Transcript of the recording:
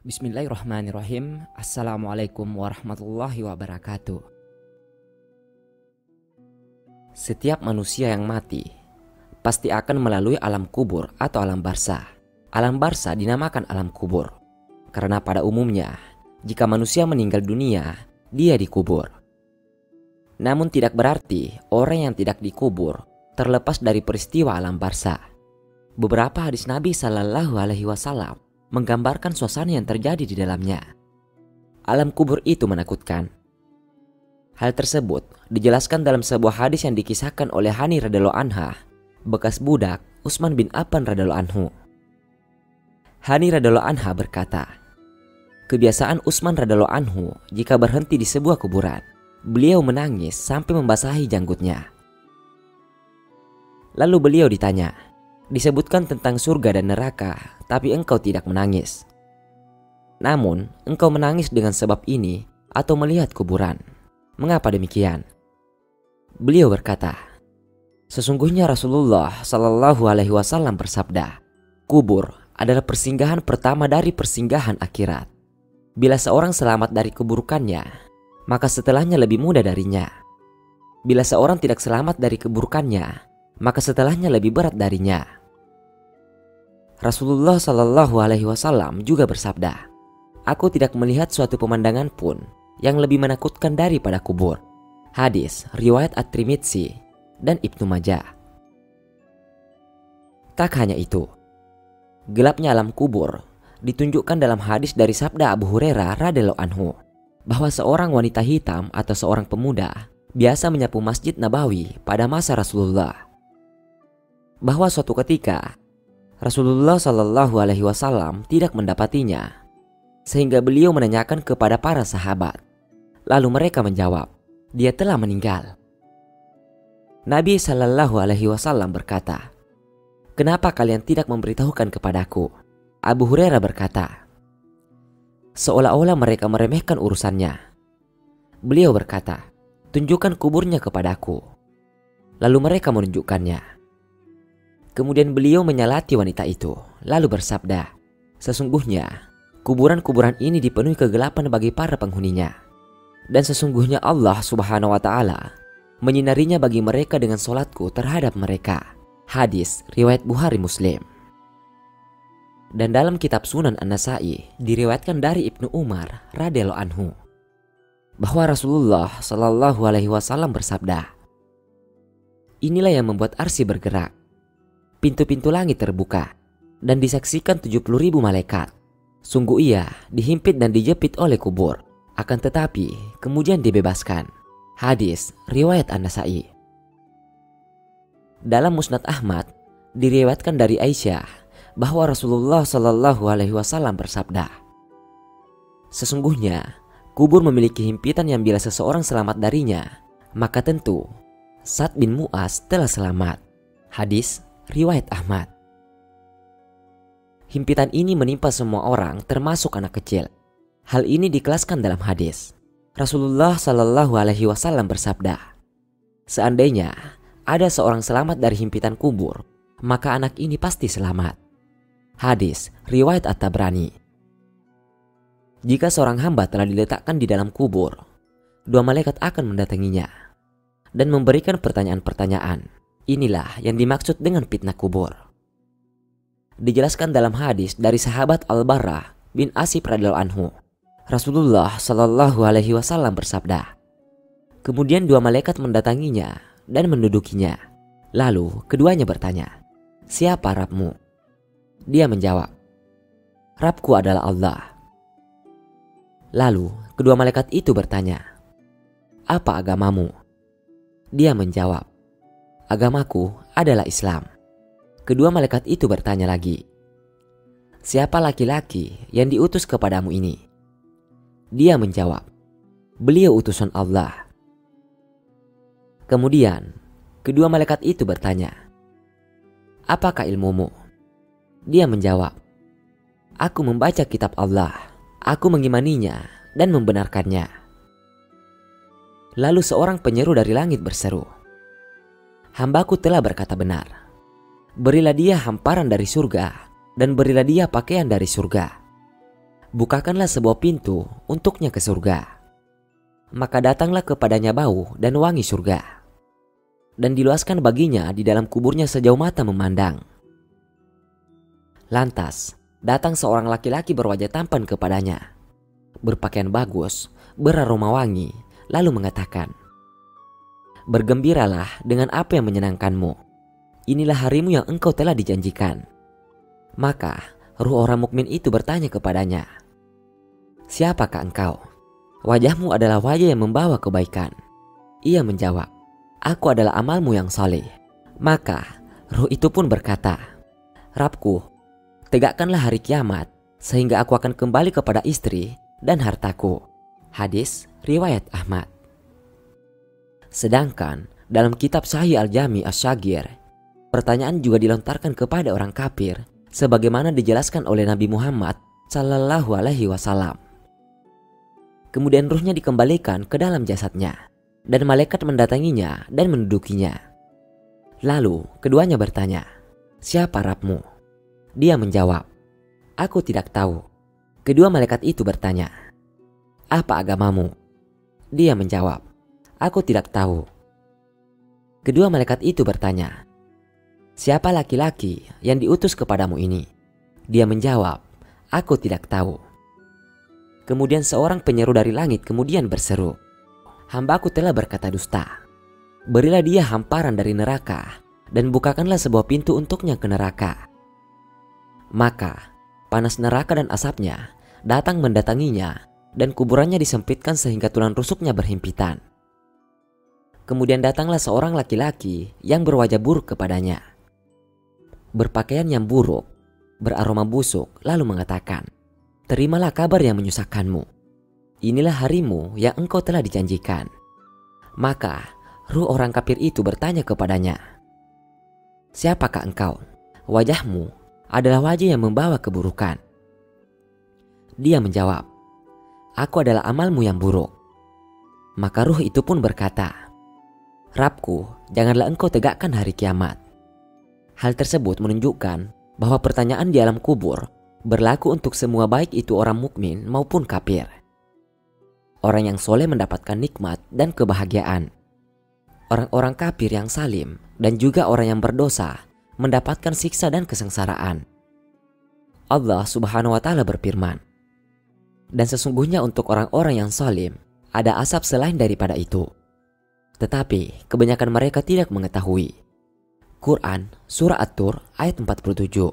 Bismillahirrahmanirrahim. Assalamualaikum warahmatullahi wabarakatuh. Setiap manusia yang mati pasti akan melalui alam kubur atau alam barzah. Alam barzah dinamakan alam kubur karena pada umumnya jika manusia meninggal dunia, dia dikubur. Namun tidak berarti orang yang tidak dikubur terlepas dari peristiwa alam barzah. Beberapa hadis Nabi Shallallahu Alaihi Wasallam menggambarkan suasana yang terjadi di dalamnya. Alam kubur itu menakutkan. Hal tersebut dijelaskan dalam sebuah hadis yang dikisahkan oleh Hani radhiyallahu anha, bekas budak Utsman bin Affan radhiyallahu anhu. Hani radhiyallahu anha berkata, kebiasaan Utsman radhiyallahu anhu jika berhenti di sebuah kuburan, beliau menangis sampai membasahi janggutnya. Lalu beliau ditanya, disebutkan tentang surga dan neraka, tapi engkau tidak menangis. Namun, engkau menangis dengan sebab ini atau melihat kuburan. Mengapa demikian? Beliau berkata, sesungguhnya Rasulullah Shallallahu Alaihi Wasallam bersabda, kubur adalah persinggahan pertama dari persinggahan akhirat. Bila seorang selamat dari keburukannya, maka setelahnya lebih mudah darinya. Bila seorang tidak selamat dari keburukannya, maka setelahnya lebih berat darinya. Rasulullah Shallallahu Alaihi Wasallam juga bersabda, aku tidak melihat suatu pemandangan pun yang lebih menakutkan daripada kubur. Hadis riwayat At-Tirmidzi dan Ibnu Majah. Tak hanya itu, gelapnya alam kubur ditunjukkan dalam hadis dari sabda Abu Hurairah radhiyallahu anhu, bahwa seorang wanita hitam atau seorang pemuda biasa menyapu Masjid Nabawi pada masa Rasulullah. Bahwa suatu ketika Rasulullah Shallallahu Alaihi Wasallam tidak mendapatinya, sehingga beliau menanyakan kepada para sahabat. Lalu mereka menjawab, dia telah meninggal. Nabi Shallallahu Alaihi Wasallam berkata, kenapa kalian tidak memberitahukan kepadaku? Abu Hurairah berkata, seolah-olah mereka meremehkan urusannya. Beliau berkata, tunjukkan kuburnya kepadaku. Lalu mereka menunjukkannya. Kemudian beliau menyalati wanita itu, lalu bersabda, sesungguhnya kuburan-kuburan ini dipenuhi kegelapan bagi para penghuninya. Dan sesungguhnya Allah Subhanahu wa Ta'ala menyinarinya bagi mereka dengan solatku terhadap mereka. Hadis riwayat Bukhari Muslim. Dan dalam kitab Sunan An-Nasai diriwayatkan dari Ibnu Umar radhiyallahu anhu, bahwa Rasulullah Shallallahu Alaihi Wasallam bersabda, inilah yang membuat arsy bergerak. Pintu-pintu langit terbuka dan disaksikan 70.000 malaikat. Sungguh ia dihimpit dan dijepit oleh kubur, akan tetapi kemudian dibebaskan. Hadis riwayat An-Nasai. Dalam Musnad Ahmad diriwayatkan dari Aisyah bahwa Rasulullah Shallallahu Alaihi Wasallam bersabda, sesungguhnya kubur memiliki himpitan yang bila seseorang selamat darinya, maka tentu Sa'd bin Mu'adz telah selamat. Hadis riwayat Ahmad. Himpitan ini menimpa semua orang termasuk anak kecil. Hal ini dikelaskan dalam hadis. Rasulullah Shallallahu Alaihi Wasallam bersabda, seandainya ada seorang selamat dari himpitan kubur, maka anak ini pasti selamat. Hadis riwayat At-Tabrani. Jika seorang hamba telah diletakkan di dalam kubur, dua malaikat akan mendatanginya dan memberikan pertanyaan-pertanyaan. Inilah yang dimaksud dengan fitnah kubur. Dijelaskan dalam hadis dari sahabat Al-Barrah bin Asib radhiyallahu anhu, Rasulullah Shallallahu Alaihi Wasallam bersabda, kemudian dua malaikat mendatanginya dan mendudukinya. Lalu keduanya bertanya, siapa Rabbmu? Dia menjawab, Rabbku adalah Allah. Lalu kedua malaikat itu bertanya, apa agamamu? Dia menjawab, agamaku adalah Islam. Kedua malaikat itu bertanya lagi, siapa laki-laki yang diutus kepadamu ini? Dia menjawab, beliau utusan Allah. Kemudian kedua malaikat itu bertanya, apakah ilmumu? Dia menjawab, aku membaca kitab Allah, aku mengimaninya dan membenarkannya. Lalu seorang penyeru dari langit berseru, hambaku telah berkata benar. Berilah dia hamparan dari surga dan berilah dia pakaian dari surga. bukakanlah sebuah pintu untuknya ke surga. Maka datanglah kepadanya bau dan wangi surga, dan diluaskan baginya di dalam kuburnya sejauh mata memandang. Lantas datang seorang laki-laki berwajah tampan kepadanya, berpakaian bagus, beraroma wangi, lalu mengatakan, "Bergembiralah dengan apa yang menyenangkanmu. Inilah harimu yang engkau telah dijanjikan." Maka ruh orang mukmin itu bertanya kepadanya, "Siapakah engkau? Wajahmu adalah wajah yang membawa kebaikan." Ia menjawab, "Aku adalah amalmu yang saleh." Maka ruh itu pun berkata, "Rabbku, tegakkanlah hari kiamat sehingga aku akan kembali kepada istri dan hartaku." Hadis riwayat Ahmad. Sedangkan dalam kitab Sahih Al-Jami Asy-Syaghir, pertanyaan juga dilontarkan kepada orang kafir sebagaimana dijelaskan oleh Nabi Muhammad Sallallahu Alaihi Wasallam. Kemudian ruhnya dikembalikan ke dalam jasadnya, dan malaikat mendatanginya dan mendudukinya. Lalu keduanya bertanya, "Siapa Rabbmu?" Dia menjawab, "Aku tidak tahu." Kedua malaikat itu bertanya, "Apa agamamu?" Dia menjawab, "Aku tidak tahu." Kedua malaikat itu bertanya, "Siapa laki-laki yang diutus kepadamu ini?" Dia menjawab, "Aku tidak tahu." Kemudian seorang penyeru dari langit kemudian berseru, "Hambaku telah berkata dusta. Berilah dia hamparan dari neraka dan bukakanlah sebuah pintu untuknya ke neraka." Maka panas neraka dan asapnya datang mendatanginya, dan kuburannya disempitkan sehingga tulang rusuknya berhimpitan. Kemudian datanglah seorang laki-laki yang berwajah buruk kepadanya, berpakaian yang buruk, beraroma busuk, lalu mengatakan, "Terimalah kabar yang menyusahkanmu. Inilah harimu yang engkau telah dijanjikan." Maka ruh orang kafir itu bertanya kepadanya, "Siapakah engkau? Wajahmu adalah wajah yang membawa keburukan." Dia menjawab, "Aku adalah amalmu yang buruk." Maka ruh itu pun berkata, "Rabbku, janganlah engkau tegakkan hari kiamat." Hal tersebut menunjukkan bahwa pertanyaan di alam kubur berlaku untuk semua, baik itu orang mukmin maupun kafir. Orang yang soleh mendapatkan nikmat dan kebahagiaan. Orang-orang kafir yang salim dan juga orang yang berdosa mendapatkan siksa dan kesengsaraan. Allah Subhanahu wa Ta'ala berfirman, "Dan sesungguhnya untuk orang-orang yang salim ada asap selain daripada itu, tetapi kebanyakan mereka tidak mengetahui." Quran Surah At-Tur ayat 47.